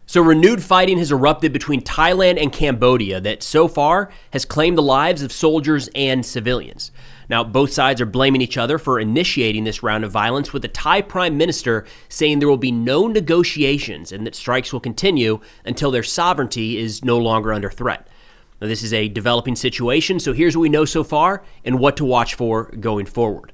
So renewed fighting has erupted between Thailand and Cambodia that so far has claimed the lives of soldiers and civilians. Now, both sides are blaming each other for initiating this round of violence, with the Thai Prime Minister saying there will be no negotiations and that strikes will continue until their sovereignty is no longer under threat. Now, this is a developing situation, so here's what we know so far and what to watch for going forward.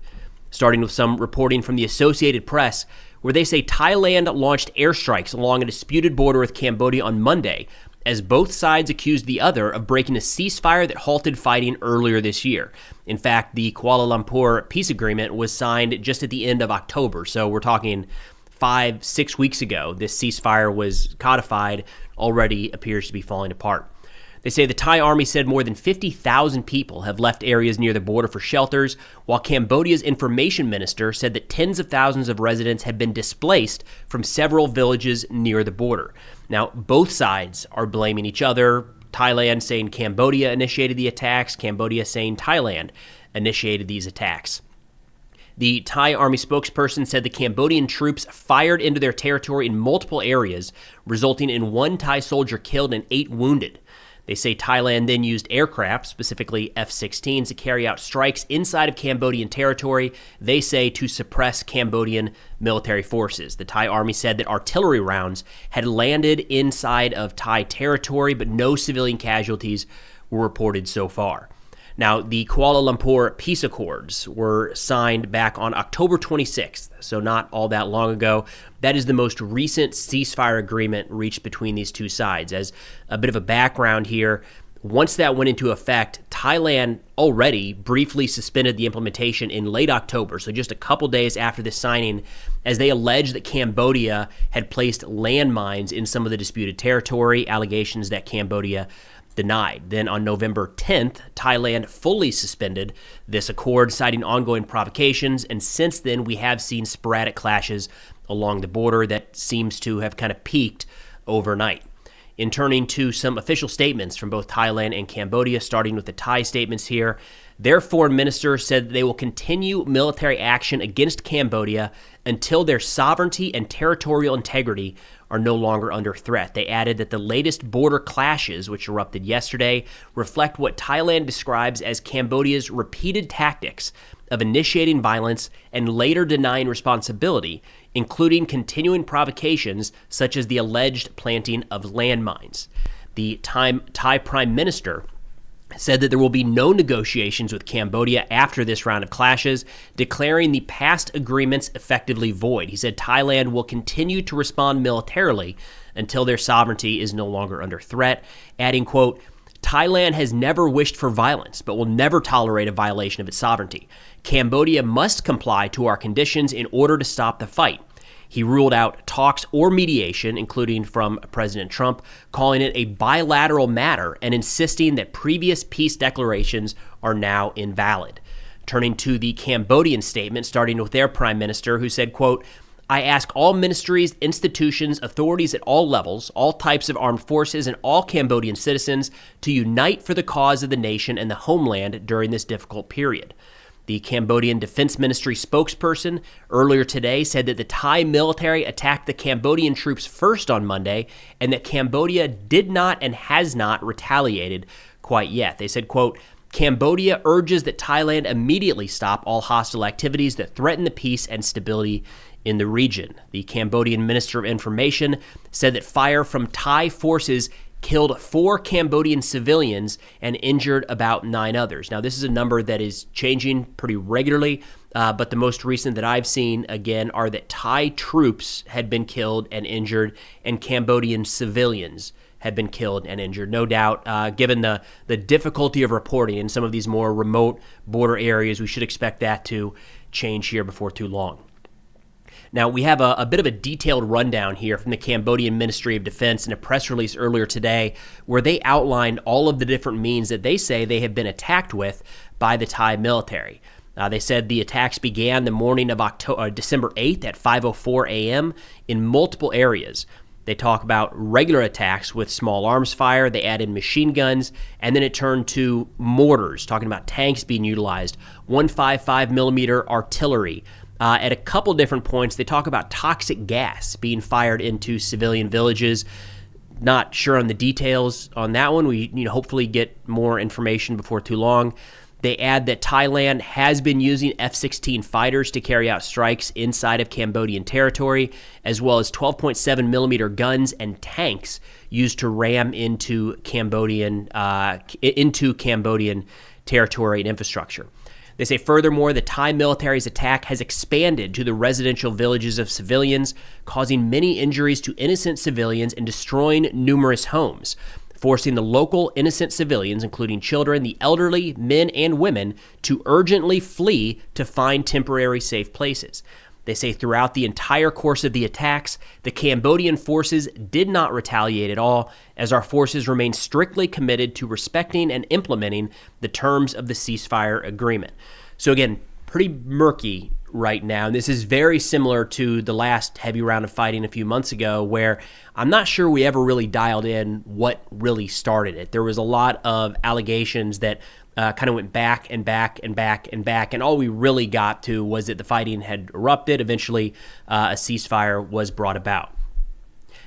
Starting with some reporting from the Associated Press, where they say Thailand launched airstrikes along a disputed border with Cambodia on Monday, as both sides accused the other of breaking a ceasefire that halted fighting earlier this year. In fact, the Kuala Lumpur peace agreement was signed just at the end of October, so we're talking 5-6 weeks ago. This ceasefire was codified, already appears to be falling apart. They say the Thai army said more than 50,000 people have left areas near the border for shelters, while Cambodia's information minister said that tens of thousands of residents had been displaced from several villages near the border. Now, both sides are blaming each other. Thailand saying Cambodia initiated the attacks, Cambodia saying Thailand initiated these attacks. The Thai army spokesperson said the Cambodian troops fired into their territory in multiple areas, resulting in 1 Thai soldier killed and 8 wounded. They say Thailand then used aircraft, specifically F-16s, to carry out strikes inside of Cambodian territory, they say to suppress Cambodian military forces. The Thai army said that artillery rounds had landed inside of Thai territory, but no civilian casualties were reported so far. Now, the Kuala Lumpur peace accords were signed back on October 26th, so not all that long ago. That is the most recent ceasefire agreement reached between these two sides. As a bit of a background here, once that went into effect, Thailand already briefly suspended the implementation in late October, so just a couple days after the signing, as they alleged that Cambodia had placed landmines in some of the disputed territory, allegations that Cambodia denied. Then on November 10th, Thailand fully suspended this accord, citing ongoing provocations, and since then we have seen sporadic clashes along the border that seems to have kind of peaked overnight. In turning to some official statements from both Thailand and Cambodia, starting with the Thai statements here, their foreign minister said that they will continue military action against Cambodia until their sovereignty and territorial integrity are no longer under threat. They added that the latest border clashes, which erupted yesterday, reflect what Thailand describes as Cambodia's repeated tactics of initiating violence and later denying responsibility, including continuing provocations such as the alleged planting of landmines. The Thai Prime Minister said that there will be no negotiations with Cambodia after this round of clashes, declaring the past agreements effectively void. He said Thailand will continue to respond militarily until their sovereignty is no longer under threat, adding, quote, Thailand has never wished for violence, but will never tolerate a violation of its sovereignty. Cambodia must comply to our conditions in order to stop the fight. He ruled out talks or mediation, including from President Trump, calling it a bilateral matter and insisting that previous peace declarations are now invalid. Turning to the Cambodian statement, starting with their prime minister, who said, quote, I ask all ministries, institutions, authorities at all levels, all types of armed forces, and all Cambodian citizens to unite for the cause of the nation and the homeland during this difficult period. The Cambodian Defense Ministry spokesperson earlier today said that the Thai military attacked the Cambodian troops first on Monday and that Cambodia did not and has not retaliated quite yet. They said, quote, Cambodia urges that Thailand immediately stop all hostile activities that threaten the peace and stability in the region. The Cambodian Minister of Information said that fire from Thai forces killed 4 Cambodian civilians and injured about 9 others. Now, this is a number that is changing pretty regularly, but the most recent that I've seen, again, are that Thai troops had been killed and injured, and Cambodian civilians had been killed and injured. No doubt, given the difficulty of reporting in some of these more remote border areas, we should expect that to change here before too long. Now, we have a bit of a detailed rundown here from the Cambodian Ministry of Defense in a press release earlier today where they outlined all of the different means that they say they have been attacked with by the Thai military. They said the attacks began the morning of December 8th at 5:04 a.m. in multiple areas. They talk about regular attacks with small arms fire. They added machine guns, and then it turned to mortars, talking about tanks being utilized, 155 millimeter artillery. At a couple different points, they talk about toxic gas being fired into civilian villages. Not sure on the details on that one. We hopefully get more information before too long. They add that Thailand has been using F-16 fighters to carry out strikes inside of Cambodian territory, as well as 12.7 millimeter guns and tanks used to ram into Cambodian territory and infrastructure. They say furthermore, the Thai military's attack has expanded to the residential villages of civilians, causing many injuries to innocent civilians and destroying numerous homes, forcing the local innocent civilians, including children, the elderly, men, and women, to urgently flee to find temporary safe places. They say throughout the entire course of the attacks, the Cambodian forces did not retaliate at all, as our forces remain strictly committed to respecting and implementing the terms of the ceasefire agreement. So again, pretty murky right now. And this is very similar to the last heavy round of fighting a few months ago, where I'm not sure we ever really dialed in what really started it. There was a lot of allegations that kind of went back and back and back and back, and all we really got to was that the fighting had erupted. Eventually, a ceasefire was brought about.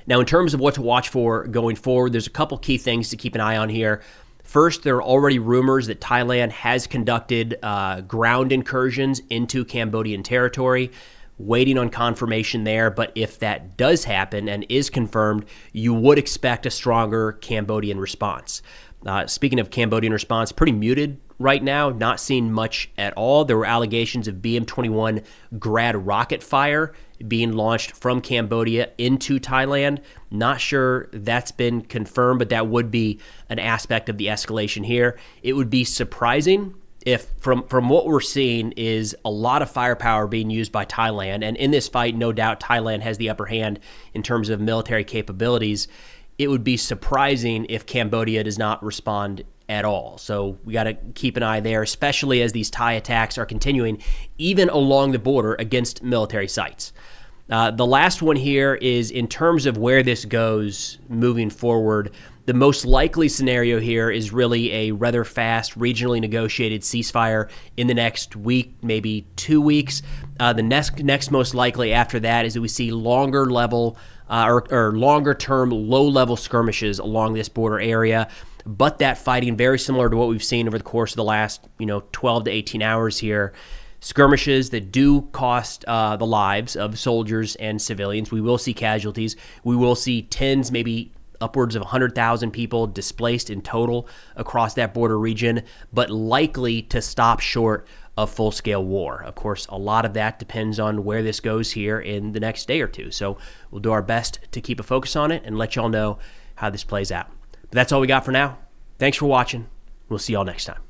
Now, in terms of what to watch for going forward, there's a couple key things to keep an eye on here. First, there are already rumors that Thailand has conducted ground incursions into Cambodian territory, waiting on confirmation there. But if that does happen and is confirmed, you would expect a stronger Cambodian response. Speaking of Cambodian response, pretty muted right now, not seeing much at all. There were allegations of BM-21 Grad rocket fire being launched from Cambodia into Thailand. Not sure that's been confirmed, but that would be an aspect of the escalation here. It would be surprising if, from what we're seeing, is a lot of firepower being used by Thailand. And in this fight, no doubt, Thailand has the upper hand in terms of military capabilities. It would be surprising if Cambodia does not respond at all. So we got to keep an eye there, especially as these Thai attacks are continuing, even along the border against military sites. The last one here is in terms of where this goes moving forward. The most likely scenario here is really a rather fast, regionally negotiated ceasefire in the next week, maybe 2 weeks. The next most likely after that is that we see longer term, low-level skirmishes along this border area. But that fighting, very similar to what we've seen over the course of the last 12 to 18 hours here. Skirmishes that do cost the lives of soldiers and civilians. We will see casualties. We will see tens, maybe upwards of 100,000 people displaced in total across that border region, but likely to stop short of full-scale war. Of course, a lot of that depends on where this goes here in the next day or two. So we'll do our best to keep a focus on it and let y'all know how this plays out. But that's all we got for now. Thanks for watching. We'll see y'all next time.